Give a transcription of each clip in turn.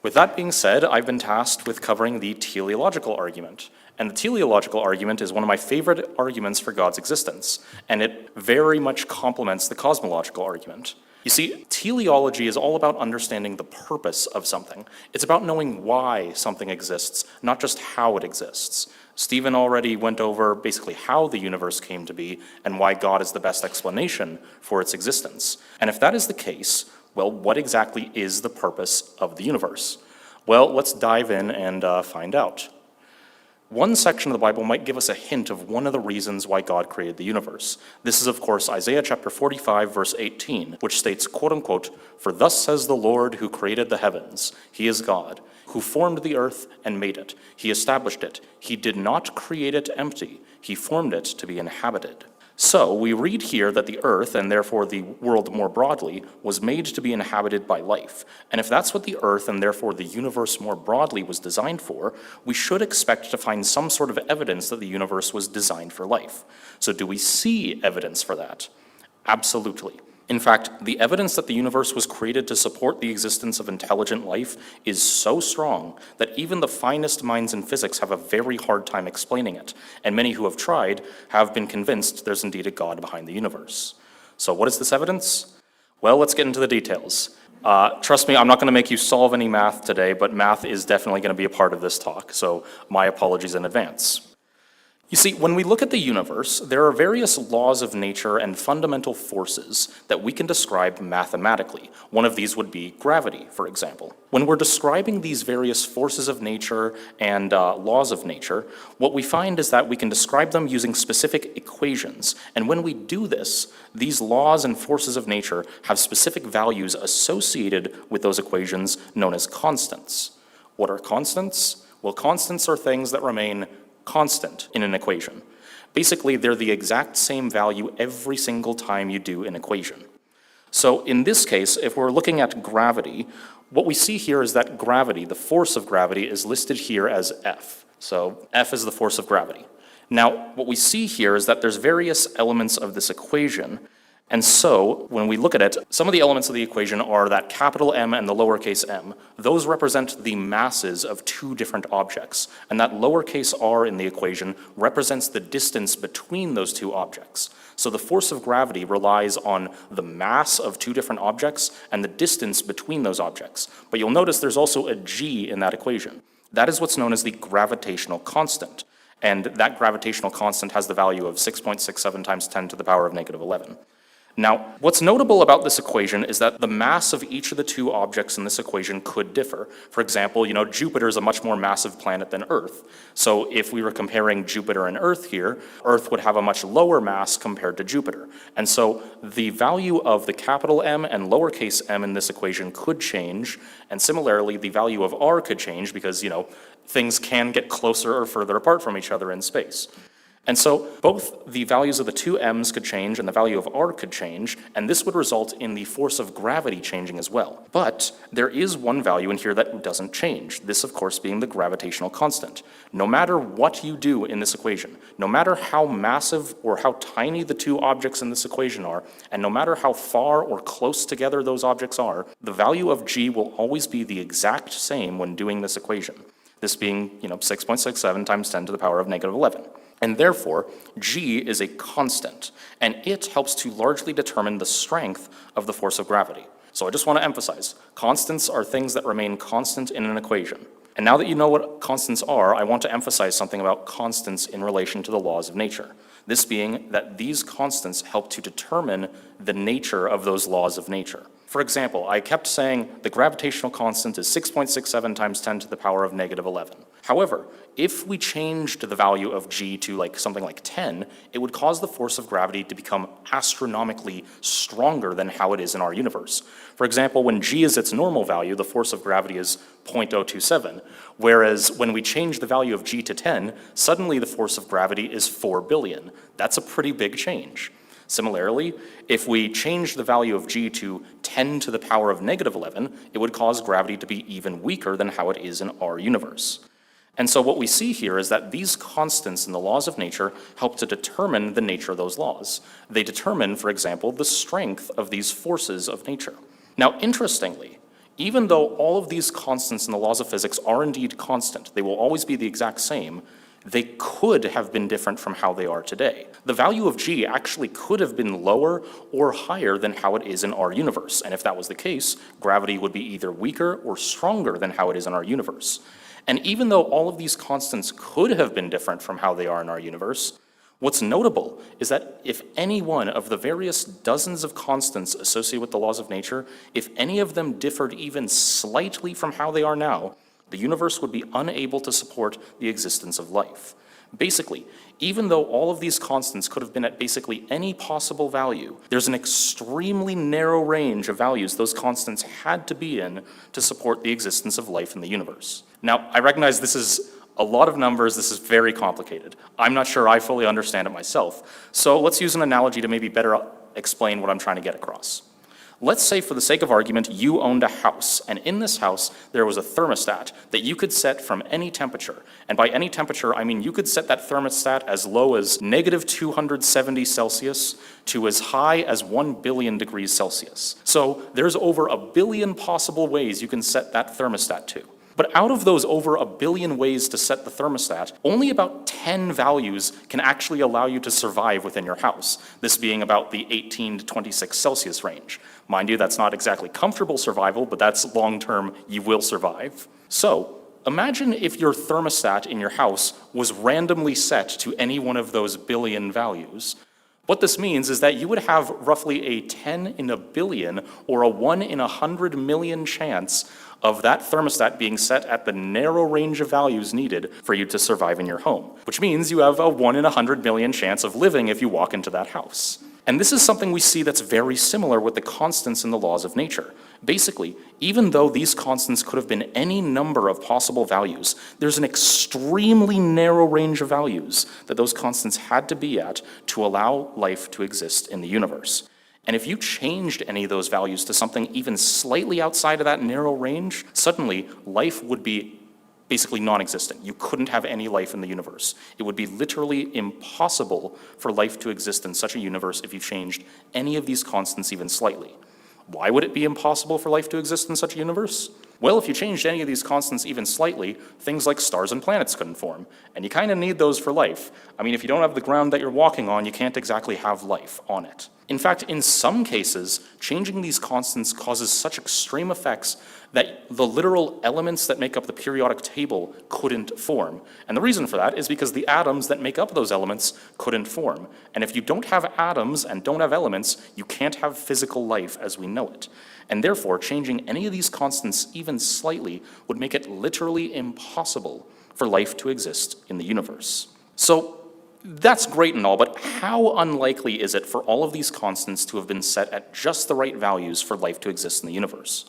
With that being said, I've been tasked with covering the teleological argument. And the teleological argument is one of my favorite arguments for God's existence, and it very much complements the cosmological argument. You see, teleology is all about understanding the purpose of something. It's about knowing why something exists, not just how it exists. Stephen already went over basically how the universe came to be and why God is the best explanation for its existence. And if that is the case, well, what exactly is the purpose of the universe? Well, let's dive in and find out. One section of the Bible might give us a hint of one of the reasons why God created the universe. This is, of course, Isaiah chapter 45, verse 18, which states, quote unquote, "For thus says the Lord who created the heavens, he is God, who formed the earth and made it. He established it. He did not create it empty. He formed it to be inhabited." So we read here that the earth, and therefore the world more broadly, was made to be inhabited by life. And if that's what the earth, and therefore the universe more broadly, was designed for, we should expect to find some sort of evidence that the universe was designed for life. So do we see evidence for that? Absolutely. In fact, the evidence that the universe was created to support the existence of intelligent life is so strong that even the finest minds in physics have a very hard time explaining it, and many who have tried have been convinced there's indeed a God behind the universe. So what is this evidence? Well, let's get into the details. Trust me, I'm not going to make you solve any math today, but math is definitely going to be a part of this talk, so my apologies in advance. You see, when we look at the universe, there are various laws of nature and fundamental forces that we can describe mathematically. One of these would be gravity, for example. When we're describing these various forces of nature and laws of nature, what we find is that we can describe them using specific equations. And when we do this, these laws and forces of nature have specific values associated with those equations known as constants. What are constants? Well, constants are things that remain constant in an equation. Basically, they're the exact same value every single time you do an equation. So in this case, if we're looking at gravity, what we see here is that gravity, the force of gravity, is listed here as F. So F is the force of gravity. Now, what we see here is that there's various elements of this equation. And so, when we look at it, some of the elements of the equation are that capital M and the lowercase m. Those represent the masses of two different objects. And that lowercase r in the equation represents the distance between those two objects. So the force of gravity relies on the mass of two different objects and the distance between those objects. But you'll notice there's also a g in that equation. That is what's known as the gravitational constant. And that gravitational constant has the value of 6.67 times 10 to the power of negative 11. Now, what's notable about this equation is that the mass of each of the two objects in this equation could differ. For example, Jupiter is a much more massive planet than Earth. So if we were comparing Jupiter and Earth here, Earth would have a much lower mass compared to Jupiter. And so the value of the capital M and lowercase m in this equation could change. And similarly, the value of r could change because, things can get closer or further apart from each other in space. And so both the values of the two m's could change and the value of r could change, and this would result in the force of gravity changing as well. But there is one value in here that doesn't change, this of course being the gravitational constant. No matter what you do in this equation, no matter how massive or how tiny the two objects in this equation are, and no matter how far or close together those objects are, the value of g will always be the exact same when doing this equation. This being, 6.67 times 10 to the power of negative 11. And therefore, g is a constant, and it helps to largely determine the strength of the force of gravity. So I just want to emphasize, constants are things that remain constant in an equation. And now that you know what constants are, I want to emphasize something about constants in relation to the laws of nature. This being that these constants help to determine the nature of those laws of nature. For example, I kept saying the gravitational constant is 6.67 times 10 to the power of negative 11. However, if we changed the value of g to something like 10, it would cause the force of gravity to become astronomically stronger than how it is in our universe. For example, when g is its normal value, the force of gravity is 0.027, whereas when we change the value of g to 10, suddenly the force of gravity is 4 billion. That's a pretty big change. Similarly, if we change the value of g to 10 to the power of negative 11, it would cause gravity to be even weaker than how it is in our universe. And so what we see here is that these constants in the laws of nature help to determine the nature of those laws. They determine, for example, the strength of these forces of nature. Now, interestingly, even though all of these constants in the laws of physics are indeed constant, they will always be the exact same, they could have been different from how they are today. The value of g actually could have been lower or higher than how it is in our universe, and if that was the case, gravity would be either weaker or stronger than how it is in our universe. And even though all of these constants could have been different from how they are in our universe, what's notable is that if any one of the various dozens of constants associated with the laws of nature, if any of them differed even slightly from how they are now, the universe would be unable to support the existence of life. Basically, even though all of these constants could have been at basically any possible value, there's an extremely narrow range of values those constants had to be in to support the existence of life in the universe. Now, I recognize this is a lot of numbers, this is very complicated. I'm not sure I fully understand it myself. So let's use an analogy to maybe better explain what I'm trying to get across. Let's say, for the sake of argument, you owned a house, and in this house there was a thermostat that you could set from any temperature. And by any temperature, I mean you could set that thermostat as low as negative 270 Celsius to as high as 1 billion degrees Celsius. So there's over 1 billion possible ways you can set that thermostat to. But out of those over 1 billion ways to set the thermostat, only about 10 values can actually allow you to survive within your house, this being about the 18 to 26 Celsius range. Mind you, that's not exactly comfortable survival, but that's long-term, you will survive. So, imagine if your thermostat in your house was randomly set to any one of those billion values. What this means is that you would have roughly a 10 in a billion or a 1 in 100 million chance of that thermostat being set at the narrow range of values needed for you to survive in your home, which means you have a 1 in 100 million chance of living if you walk into that house. And this is something we see that's very similar with the constants in the laws of nature. Basically, even though these constants could have been any number of possible values, there's an extremely narrow range of values that those constants had to be at to allow life to exist in the universe. And if you changed any of those values to something even slightly outside of that narrow range, suddenly life would be basically non-existent. You couldn't have any life in the universe. It would be literally impossible for life to exist in such a universe if you changed any of these constants even slightly. Why would it be impossible for life to exist in such a universe? Well, if you changed any of these constants even slightly, things like stars and planets couldn't form, and you kind of need those for life. I mean, if you don't have the ground that you're walking on, you can't exactly have life on it. In fact, in some cases, changing these constants causes such extreme effects that the literal elements that make up the periodic table couldn't form. And the reason for that is because the atoms that make up those elements couldn't form. And if you don't have atoms and don't have elements, you can't have physical life as we know it. And therefore, changing any of these constants even slightly would make it literally impossible for life to exist in the universe. So that's great and all, but how unlikely is it for all of these constants to have been set at just the right values for life to exist in the universe?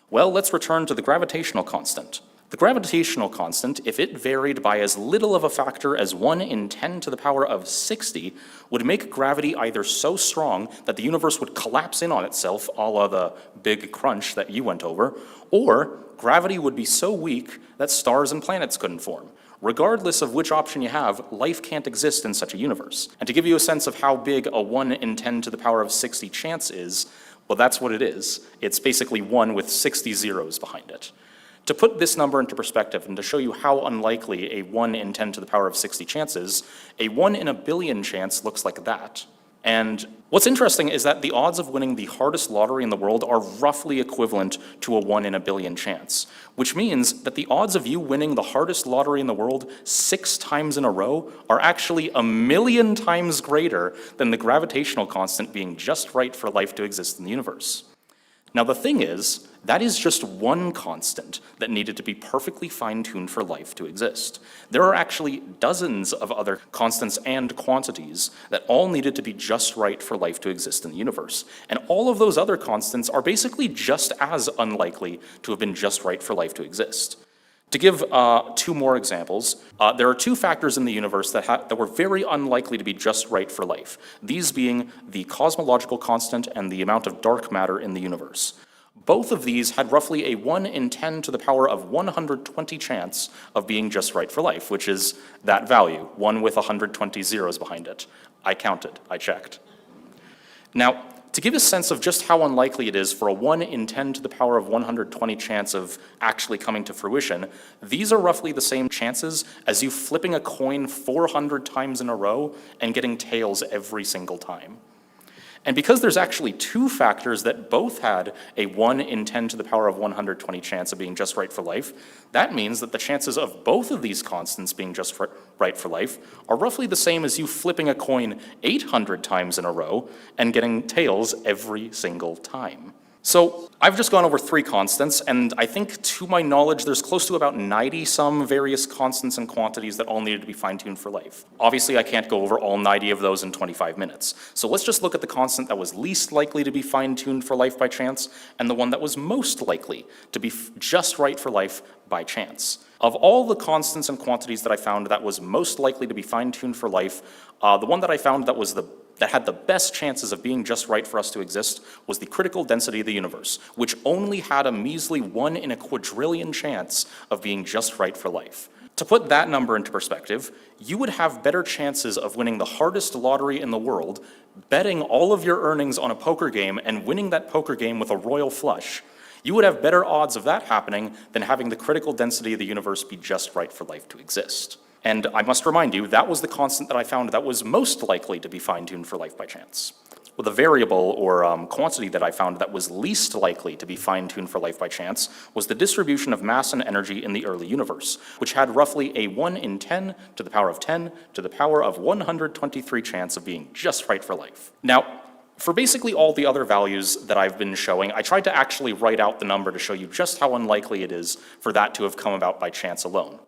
Well, let's return to the gravitational constant. The gravitational constant, if it varied by as little of a factor as 1 in 10 to the power of 60, would make gravity either so strong that the universe would collapse in on itself, a la the big crunch that you went over, or gravity would be so weak that stars and planets couldn't form. Regardless of which option you have, life can't exist in such a universe. And to give you a sense of how big a 1 in 10 to the power of 60 chance is, well, that's what it is. It's basically 1 with 60 zeros behind it. To put this number into perspective and to show you how unlikely a 1 in 10 to the power of 60 chance is, a 1 in a billion chance looks like that. And what's interesting is that the odds of winning the hardest lottery in the world are roughly equivalent to a 1 in a billion chance, which means that the odds of you winning the hardest lottery in the world 6 times in a row are actually 1,000,000 times greater than the gravitational constant being just right for life to exist in the universe. Now the thing is, that is just one constant that needed to be perfectly fine-tuned for life to exist. There are actually dozens of other constants and quantities that all needed to be just right for life to exist in the universe. And all of those other constants are basically just as unlikely to have been just right for life to exist. To give 2 more examples, there are 2 factors in the universe that were very unlikely to be just right for life, these being the cosmological constant and the amount of dark matter in the universe. Both of these had roughly a 1 in 10 to the power of 120 chance of being just right for life, which is that value, 1 with 120 zeros behind it. I counted, I checked. Now, To give a sense of just how unlikely it is for a 1 in 10 to the power of 120 chance of actually coming to fruition, these are roughly the same chances as you flipping a coin 400 times in a row and getting tails every single time. And because there's actually two factors that both had a 1 in 10 to the power of 120 chance of being just right for life, that means that the chances of both of these constants being just right for life are roughly the same as you flipping a coin 800 times in a row and getting tails every single time. So I've just gone over 3 constants, and I think to my knowledge there's close to about 90 some various constants and quantities that all needed to be fine-tuned for life. Obviously I can't go over all 90 of those in 25 minutes. So let's just look at the constant that was least likely to be fine-tuned for life by chance, and the one that was most likely to be just right for life by chance. Of all the constants and quantities that I found that was most likely to be fine-tuned for life, the one that I found that had the best chances of being just right for us to exist was the critical density of the universe, which only had a measly 1 in a quadrillion chance of being just right for life. To put that number into perspective, you would have better chances of winning the hardest lottery in the world, betting all of your earnings on a poker game and winning that poker game with a royal flush. You would have better odds of that happening than having the critical density of the universe be just right for life to exist. And I must remind you, that was the constant that I found that was most likely to be fine-tuned for life by chance. Well, the variable or quantity that I found that was least likely to be fine-tuned for life by chance was the distribution of mass and energy in the early universe, which had roughly a 1 in 10 to the power of 10 to the power of 123 chance of being just right for life. Now, for basically all the other values that I've been showing, I tried to actually write out the number to show you just how unlikely it is for that to have come about by chance alone.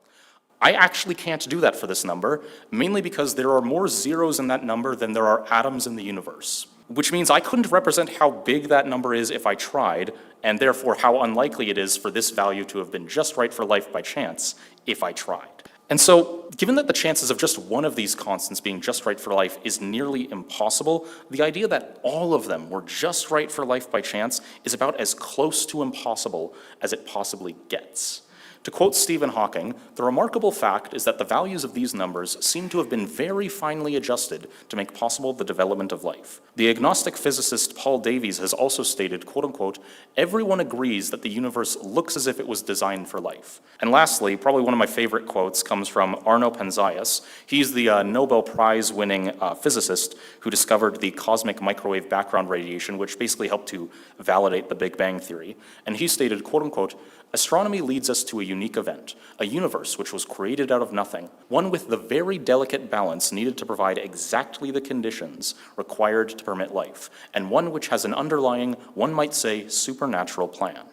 I actually can't do that for this number, mainly because there are more zeros in that number than there are atoms in the universe, which means I couldn't represent how big that number is if I tried, and therefore how unlikely it is for this value to have been just right for life by chance if I tried. And so, given that the chances of just one of these constants being just right for life is nearly impossible, the idea that all of them were just right for life by chance is about as close to impossible as it possibly gets. To quote Stephen Hawking, the remarkable fact is that the values of these numbers seem to have been very finely adjusted to make possible the development of life. The agnostic physicist Paul Davies has also stated, quote unquote, everyone agrees that the universe looks as if it was designed for life. And lastly, probably one of my favorite quotes comes from Arno Penzias. He's the Nobel Prize winning physicist who discovered the cosmic microwave background radiation, which basically helped to validate the Big Bang Theory. And he stated, quote unquote, astronomy leads us to a unique event, a universe which was created out of nothing, one with the very delicate balance needed to provide exactly the conditions required to permit life, and one which has an underlying, one might say, supernatural plan.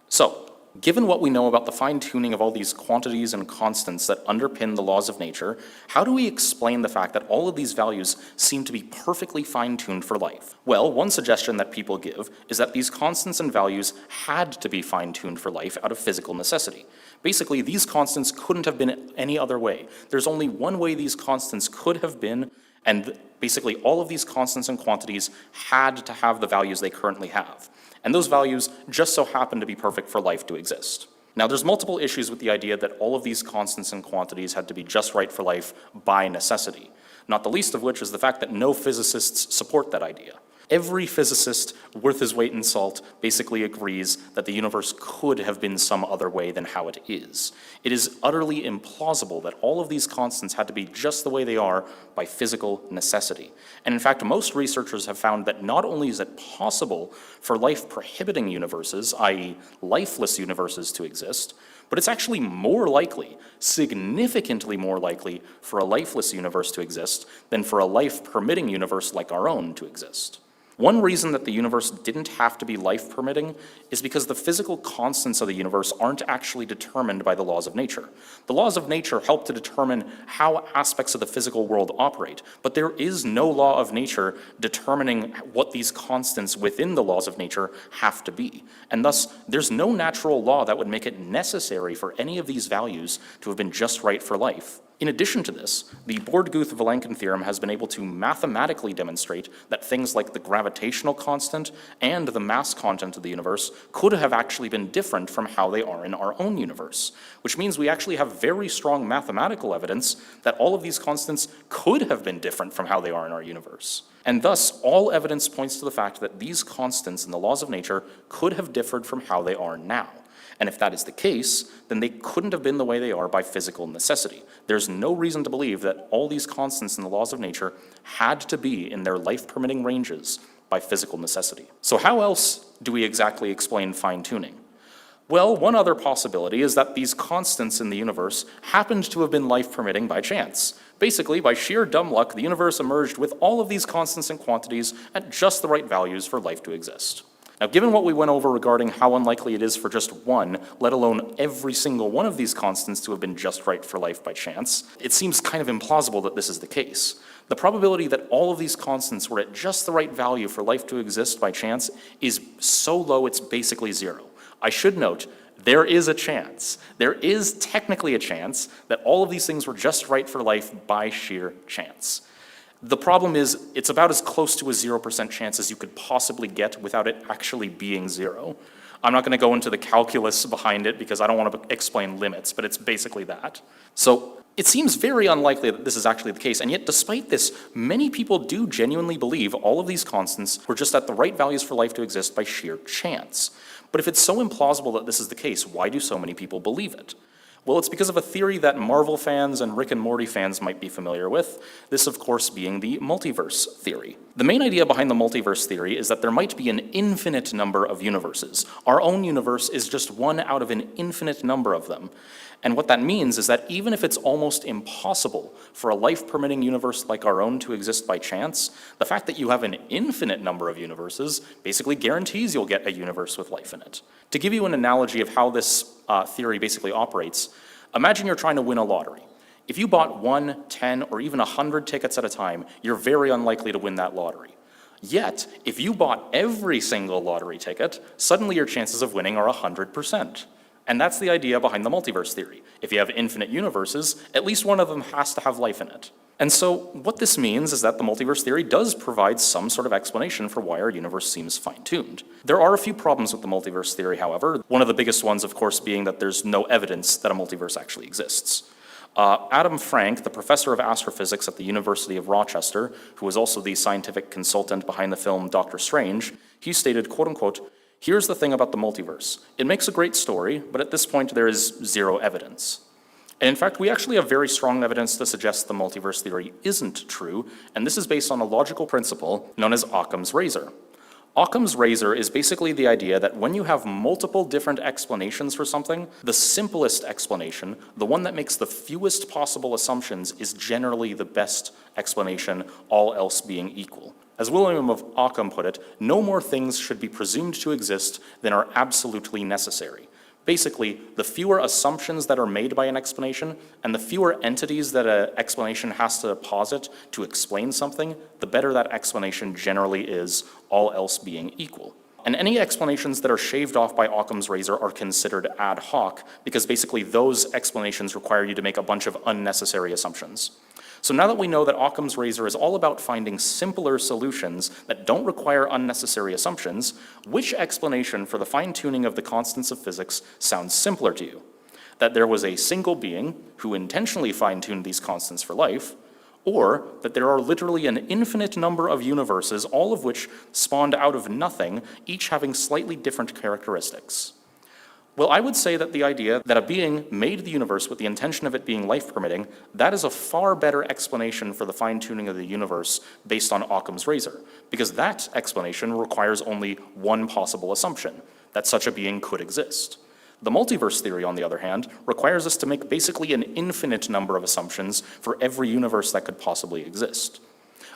So, given what we know about the fine-tuning of all these quantities and constants that underpin the laws of nature, how do we explain the fact that all of these values seem to be perfectly fine-tuned for life? Well, one suggestion that people give is that these constants and values had to be fine-tuned for life out of physical necessity. Basically, these constants couldn't have been any other way. There's only one way these constants could have been, and basically all of these constants and quantities had to have the values they currently have. And those values just so happen to be perfect for life to exist. Now, there's multiple issues with the idea that all of these constants and quantities had to be just right for life by necessity, not the least of which is the fact that no physicists support that idea. Every physicist worth his weight in salt basically agrees that the universe could have been some other way than how it is. It is utterly implausible that all of these constants had to be just the way they are by physical necessity. And in fact, most researchers have found that not only is it possible for life-prohibiting universes, i.e. lifeless universes, to exist, but it's actually more likely, significantly more likely, for a lifeless universe to exist than for a life-permitting universe like our own to exist. One reason that the universe didn't have to be life-permitting is because the physical constants of the universe aren't actually determined by the laws of nature. The laws of nature help to determine how aspects of the physical world operate, but there is no law of nature determining what these constants within the laws of nature have to be. And thus, there's no natural law that would make it necessary for any of these values to have been just right for life. In addition to this, the Born-Guth-Vilenkin theorem has been able to mathematically demonstrate that things like the gravitational constant and the mass content of the universe could have actually been different from how they are in our own universe, which means we actually have very strong mathematical evidence that all of these constants could have been different from how they are in our universe. And thus, all evidence points to the fact that these constants in the laws of nature could have differed from how they are now. And if that is the case, then they couldn't have been the way they are by physical necessity. There's no reason to believe that all these constants in the laws of nature had to be in their life-permitting ranges by physical necessity. So how else do we exactly explain fine-tuning? Well, one other possibility is that these constants in the universe happened to have been life-permitting by chance. Basically, by sheer dumb luck, the universe emerged with all of these constants and quantities at just the right values for life to exist. Now, given what we went over regarding how unlikely it is for just one, let alone every single one of these constants to have been just right for life by chance, it seems kind of implausible that this is the case. The probability that all of these constants were at just the right value for life to exist by chance is so low it's basically zero. I should note, there is a chance. There is technically a chance that all of these things were just right for life by sheer chance. The problem is, it's about as close to a 0% chance as you could possibly get without it actually being zero. I'm not going to go into the calculus behind it because I don't want to explain limits, but it's basically that. So it seems very unlikely that this is actually the case, and yet despite this, many people do genuinely believe all of these constants were just at the right values for life to exist by sheer chance. But if it's so implausible that this is the case, why do so many people believe it? Well, it's because of a theory that Marvel fans and Rick and Morty fans might be familiar with, this of course being the multiverse theory. The main idea behind the multiverse theory is that there might be an infinite number of universes. Our own universe is just one out of an infinite number of them. And what that means is that even if it's almost impossible for a life-permitting universe like our own to exist by chance, the fact that you have an infinite number of universes basically guarantees you'll get a universe with life in it. To give you an analogy of how this theory basically operates, imagine you're trying to win a lottery. If you bought 1, 10, or even 100 tickets at a time, you're very unlikely to win that lottery. Yet, if you bought every single lottery ticket, suddenly your chances of winning are 100%. And that's the idea behind the multiverse theory. If you have infinite universes, at least one of them has to have life in it. And so what this means is that the multiverse theory does provide some sort of explanation for why our universe seems fine-tuned. There are a few problems with the multiverse theory, however. One of the biggest ones, of course, being that there's no evidence that a multiverse actually exists. Adam Frank, the professor of astrophysics at the University of Rochester, who was also the scientific consultant behind the film Doctor Strange, he stated, quote unquote, "Here's the thing about the multiverse. It makes a great story, but at this point there is zero evidence." And in fact, we actually have very strong evidence to suggest the multiverse theory isn't true, and this is based on a logical principle known as Occam's razor. Occam's razor is basically the idea that when you have multiple different explanations for something, the simplest explanation, the one that makes the fewest possible assumptions, is generally the best explanation, all else being equal. As William of Occam put it, no more things should be presumed to exist than are absolutely necessary. Basically, the fewer assumptions that are made by an explanation and the fewer entities that an explanation has to posit to explain something, the better that explanation generally is, all else being equal. And any explanations that are shaved off by Occam's razor are considered ad hoc because basically those explanations require you to make a bunch of unnecessary assumptions. So now that we know that Occam's razor is all about finding simpler solutions that don't require unnecessary assumptions, which explanation for the fine-tuning of the constants of physics sounds simpler to you? That there was a single being who intentionally fine-tuned these constants for life, or that there are literally an infinite number of universes, all of which spawned out of nothing, each having slightly different characteristics? Well, I would say that the idea that a being made the universe with the intention of it being life-permitting, that is a far better explanation for the fine-tuning of the universe based on Occam's razor, because that explanation requires only one possible assumption, that such a being could exist. The multiverse theory, on the other hand, requires us to make basically an infinite number of assumptions for every universe that could possibly exist.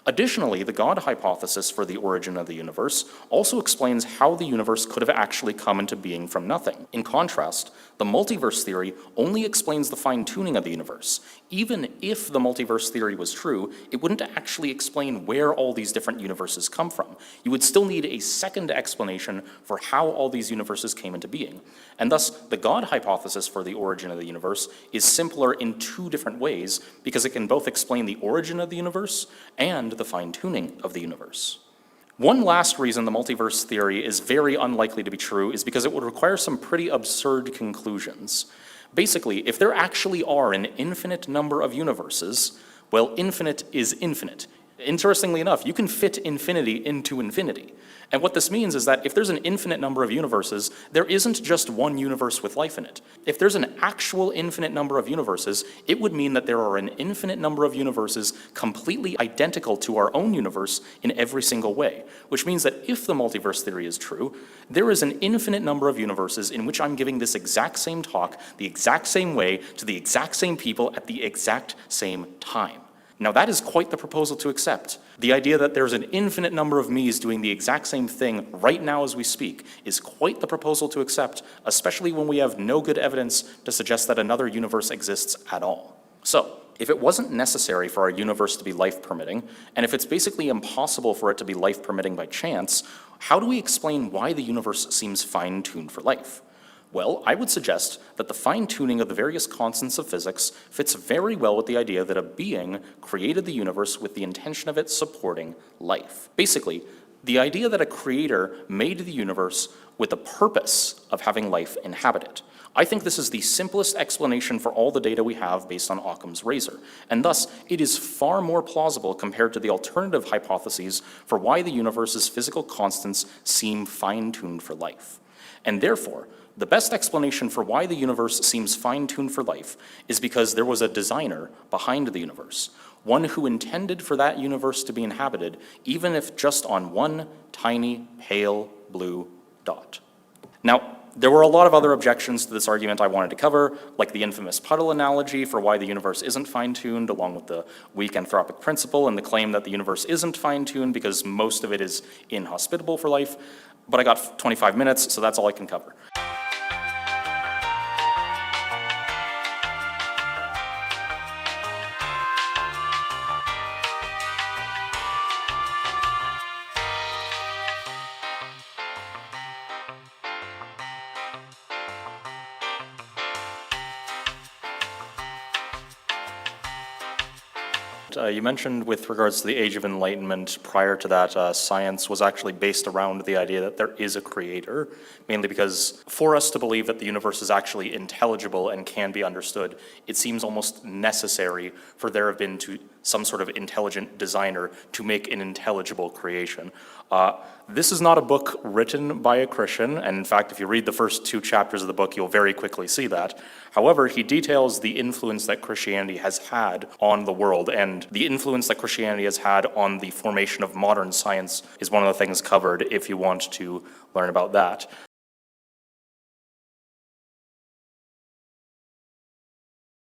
Additionally, the God hypothesis for the origin of the universe also explains how the universe could have actually come into being from nothing. In contrast, the multiverse theory only explains the fine-tuning of the universe. Even if the multiverse theory was true, it wouldn't actually explain where all these different universes come from. You would still need a second explanation for how all these universes came into being. And thus, the God hypothesis for the origin of the universe is simpler in two different ways because it can both explain the origin of the universe and the fine-tuning of the universe. One last reason the multiverse theory is very unlikely to be true is because it would require some pretty absurd conclusions. Basically, if there actually are an infinite number of universes, well, infinite is infinite. Interestingly enough, you can fit infinity into infinity. And what this means is that if there's an infinite number of universes, there isn't just one universe with life in it. If there's an actual infinite number of universes, it would mean that there are an infinite number of universes completely identical to our own universe in every single way, which means that if the multiverse theory is true, there is an infinite number of universes in which I'm giving this exact same talk the exact same way to the exact same people at the exact same time. Now that is quite the proposal to accept. The idea that there's an infinite number of me's doing the exact same thing right now as we speak is quite the proposal to accept, especially when we have no good evidence to suggest that another universe exists at all. So, if it wasn't necessary for our universe to be life-permitting, and if it's basically impossible for it to be life-permitting by chance, how do we explain why the universe seems fine-tuned for life? Well, I would suggest that the fine-tuning of the various constants of physics fits very well with the idea that a being created the universe with the intention of it supporting life. Basically, the idea that a creator made the universe with the purpose of having life inhabit it. I think this is the simplest explanation for all the data we have based on Occam's razor, and thus it is far more plausible compared to the alternative hypotheses for why the universe's physical constants seem fine-tuned for life. And therefore, the best explanation for why the universe seems fine-tuned for life is because there was a designer behind the universe, one who intended for that universe to be inhabited, even if just on one tiny, pale blue dot. Now, there were a lot of other objections to this argument I wanted to cover, like the infamous puddle analogy for why the universe isn't fine-tuned, along with the weak anthropic principle and the claim that the universe isn't fine-tuned because most of it is inhospitable for life. But I got 25 minutes, so that's all I can cover. You mentioned with regards to the Age of Enlightenment, prior to that, science was actually based around the idea that there is a creator, mainly because for us to believe that the universe is actually intelligible and can be understood, it seems almost necessary for there have been some sort of intelligent designer to make an intelligible creation. This is not a book written by a Christian, and in fact, if you read the first 2 chapters of the book, you'll very quickly see that. However, he details the influence that Christianity has had on the world, and the influence that Christianity has had on the formation of modern science is one of the things covered if you want to learn about that.